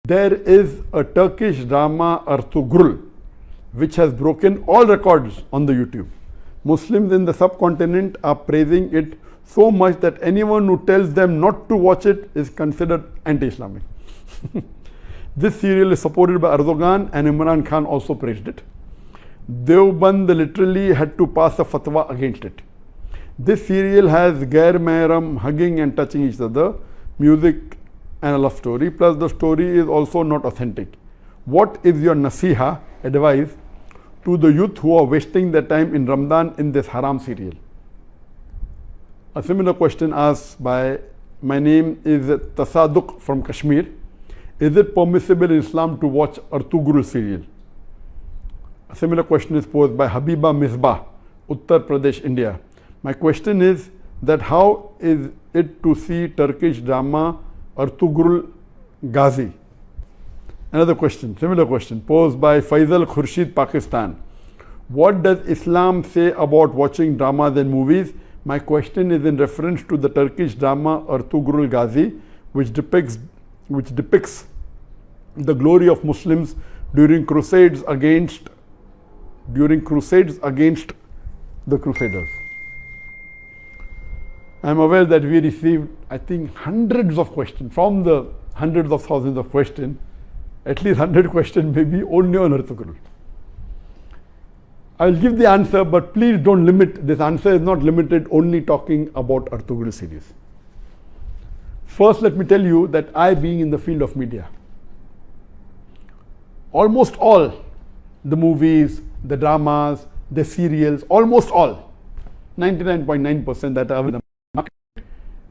There is a Turkish drama Ertugrul which has broken all records on the YouTube. Muslims in the subcontinent are praising it so much that anyone who tells them not to watch it is considered anti-Islamic. This serial is supported by Erdogan, and Imran Khan also praised it. Deoband literally had to pass a fatwa against it. This serial has Gair Mehram hugging and touching each other, music and a love story, plus the story is also not authentic. What is your nasiha, advice, to the youth who are wasting their time in Ramadan in this haram serial? A similar question asked by, my name is Tasaduk from Kashmir. Is it permissible in Islam to watch Ertugrul serial? A similar question is posed by Habiba Misbah, Uttar Pradesh, India. My question is that how is it to see Turkish drama Ertugrul Ghazi? Another question, similar question, posed by Faisal Khurshid, Pakistan. What does Islam say about watching dramas and movies? My question is in reference to the Turkish drama Ertugrul Ghazi, which depicts the glory of Muslims during crusades against the Crusaders. I am aware that we received, I think, hundreds of questions. From the hundreds of thousands of questions, at least 100 questions maybe only on Ertugrul. I will give the answer, but please don't limit. This answer is not limited only talking about Ertugrul series. First, let me tell you that I, being in the field of media, almost all the movies, the dramas, the serials, almost all, 99.9% that are in the market,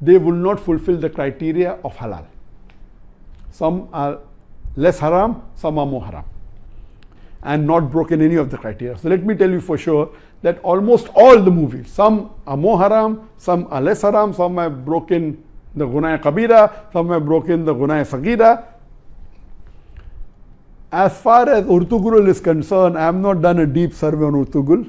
they will not fulfill the criteria of halal. Some are less haram, some are more haram, and not broken any of the criteria. So let me tell you for sure that almost all the movies, some are more haram, some are less haram, some have broken the Gunaya Kabira, some have broken the Gunaya Sagira. As far as Ertugrul is concerned, I have not done a deep survey on Ertugrul,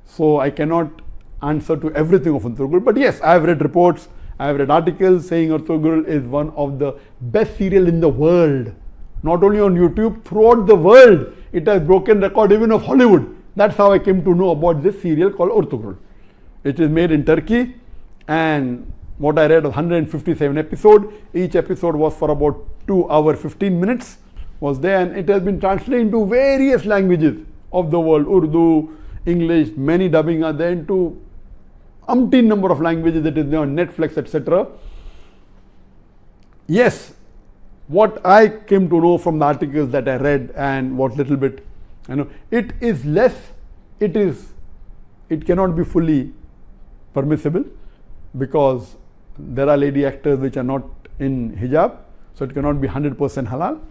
so I cannot answer to everything of Ertugrul. But yes, I have read reports, I have read articles saying Ertugrul is one of the best serial in the world. Not only on YouTube, throughout the world, it has broken record even of Hollywood. That's how I came to know about this serial called Ertugrul. It is made in Turkey, and what I read was 157 episodes. Each episode was for about 2 hours 15 minutes was there, and it has been translated into various languages of the world, Urdu, English, many dubbing are there, into umpteen number of languages that is there on Netflix, etc. Yes, what I came to know from the articles that I read and what little bit, it is less, it cannot be fully permissible because there are lady actors which are not in hijab, so it cannot be 100% halal.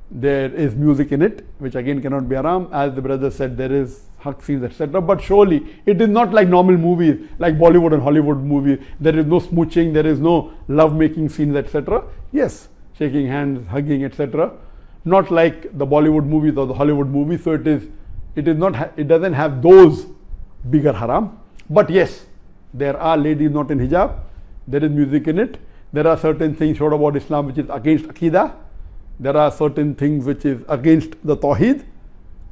There is music in it, which again cannot be haram. As the brother said, there is hug scenes, etc. But surely it is not like normal movies, like Bollywood and Hollywood movies. There is no smooching, there is no love-making scenes, etc. Yes, shaking hands, hugging, etc. Not like the Bollywood movies or the Hollywood movies. So it doesn't have those bigger haram. But yes, there are ladies not in hijab. There is music in it. There are certain things shown about Islam which is against Aqidah. There are certain things which is against the Tawheed.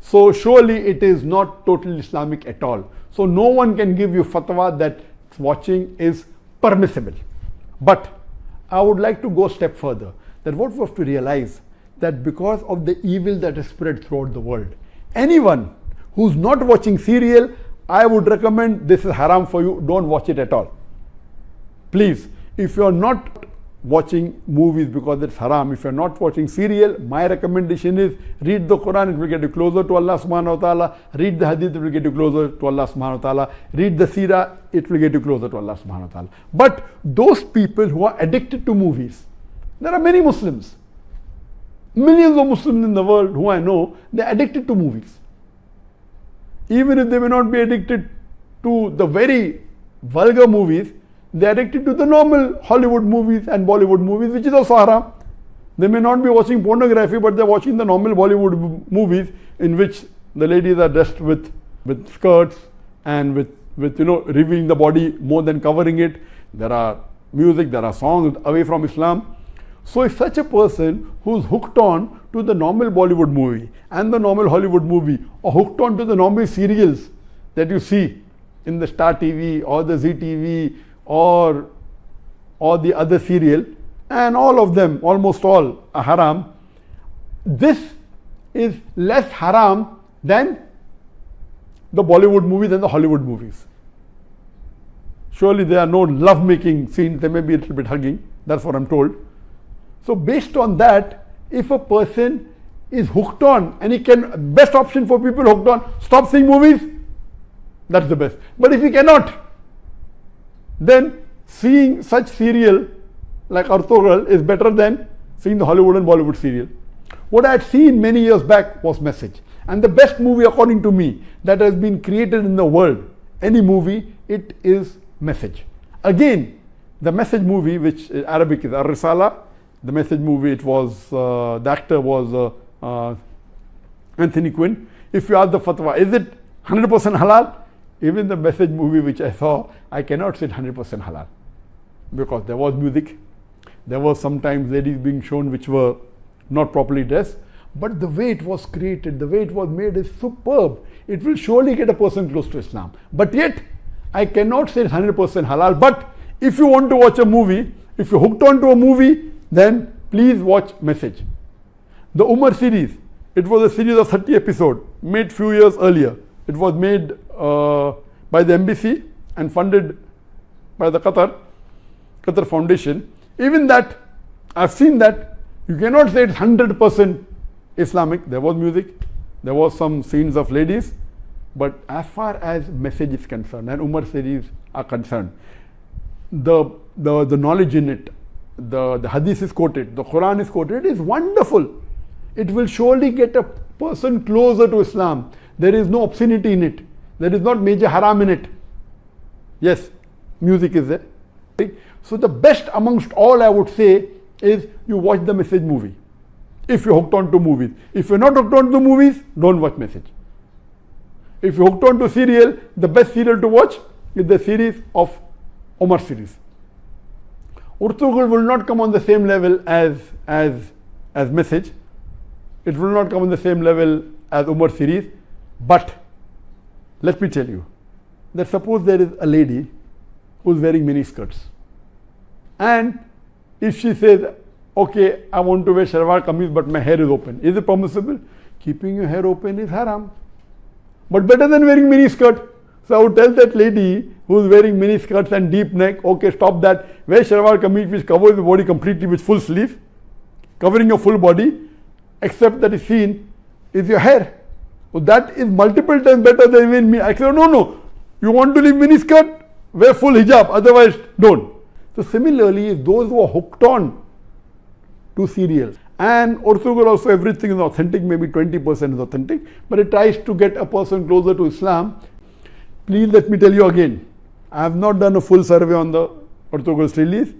So surely it is not totally Islamic at all. So no one can give you fatwa that watching is permissible. But I would like to go a step further, that what we have to realize that because of the evil that is spread throughout the world, anyone who's not watching serial, I would recommend this is haram for you, don't watch it at all. Please, if you are not watching movies because it's haram, if you are not watching serial, my recommendation is read the Quran, it will get you closer to Allah subhanahu wa ta'ala. Read the hadith, it will get you closer to Allah subhanahu wa ta'ala. Read the seerah, it will get you closer to Allah subhanahu wa ta'ala. But those people who are addicted to movies, there are many Muslims, millions of Muslims in the world who I know, they are addicted to movies. Even if they may not be addicted to the very vulgar movies, they are addicted to the normal Hollywood movies and Bollywood movies, which is also haram. They may not be watching pornography, but they are watching the normal Bollywood movies in which the ladies are dressed with skirts and with revealing the body more than covering it. There are music, there are songs away from Islam. So if such a person who's hooked on to the normal Bollywood movie and the normal Hollywood movie, or hooked on to the normal serials that you see in the Star TV or the Zee TV or the other serial, and all of them, almost all, are haram, this is less haram than the Bollywood movies and the Hollywood movies. Surely there are no love-making scenes, there may be a little bit hugging, that's what I'm told. So based on that, if a person is hooked on, and he can, best option for people hooked on, stop seeing movies, that's the best. But if he cannot, then seeing such serial like Artogral is better than seeing the Hollywood and Bollywood serial. What I had seen many years back was Message. And the best movie according to me that has been created in the world, any movie, it is Message. Again, the Message movie, which Arabic is Ar-Risala, the Message movie, it was, the actor was Anthony Quinn. If you ask the fatwa, is it 100% halal? Even the Message movie which I saw, I cannot say 100% halal. Because there was music, there was sometimes ladies being shown which were not properly dressed, but the way it was created, the way it was made is superb. It will surely get a person close to Islam. But yet, I cannot say it's 100% halal. But if you want to watch a movie, if you're hooked on to a movie, then please watch Message. The Umar series, it was a series of 30 episodes, made few years earlier. It was made by the embassy and funded by the Qatar Foundation. Even that, I've seen that, you cannot say it's 100% Islamic. There was music, there was some scenes of ladies, but as far as Message is concerned and Umar series are concerned, the knowledge in it, the hadith is quoted, the Quran is quoted, it is wonderful. It will surely get a person closer to Islam. There is no obscenity in it. There is not major haram in it. Yes, music is there. So the best amongst all, I would say, is you watch the Message movie. If you're hooked on to movies. If you're not hooked on to movies, don't watch Message. If you're hooked on to serial, the best serial to watch is the series of Umar series. Urtugul will not come on the same level as Message. It will not come on the same level as Umar series. But let me tell you that suppose there is a lady who is wearing mini skirts, and if she says, okay, I want to wear shalwar kameez but my hair is open, is it permissible? Keeping your hair open is haram, but better than wearing mini skirt. So I would tell that lady who is wearing mini skirts and deep neck, okay, stop that, wear shalwar kameez which covers the body completely with full sleeve, covering your full body, except that is seen is your hair. So that is multiple times better than wearing me. I said, no, you want to leave mini skirt, wear full hijab, otherwise don't. So similarly, those who are hooked on to serials, and Urtugul also everything is authentic, maybe 20% is authentic, but it tries to get a person closer to Islam. Please let me tell you again, I have not done a full survey on the Urtugul's release.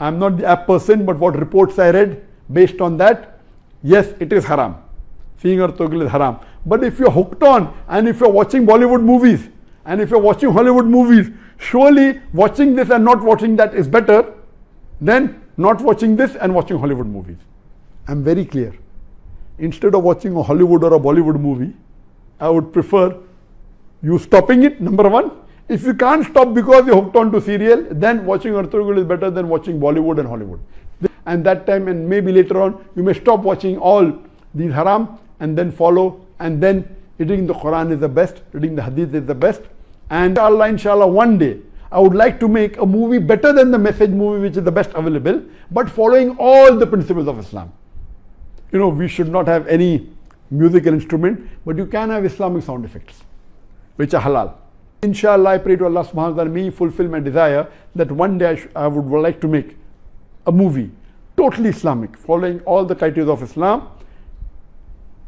I am not the app person, but what reports I read, based on that, yes, it is haram. Seeing Urtugul is haram. But if you're hooked on, and if you're watching Bollywood movies, and if you're watching Hollywood movies, surely watching this and not watching that is better than not watching this and watching Hollywood movies. I'm very clear. Instead of watching a Hollywood or a Bollywood movie, I would prefer you stopping it, number one. If you can't stop because you're hooked on to serial, then watching Urtugul is better than watching Bollywood and Hollywood. And that time, and maybe later on, you may stop watching all these haram and then follow, and then reading the Quran is the best, reading the hadith is the best. And inshallah, one day, I would like to make a movie better than the Message movie, which is the best available, but following all the principles of Islam. You know, we should not have any musical instrument, but you can have Islamic sound effects, which are halal. Inshallah, I pray to Allah subhanahu wa ta'ala, may He fulfill my desire that one day I would like to make a movie totally Islamic, following all the criteria of Islam,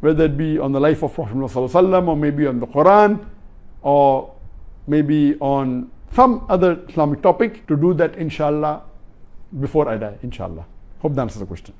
whether it be on the life of Prophet Muhammad sallallahu alaihi wasallam, or maybe on the Quran, or maybe on some other Islamic topic. To do that, inshallah, before I die, inshallah. Hope that answers the question.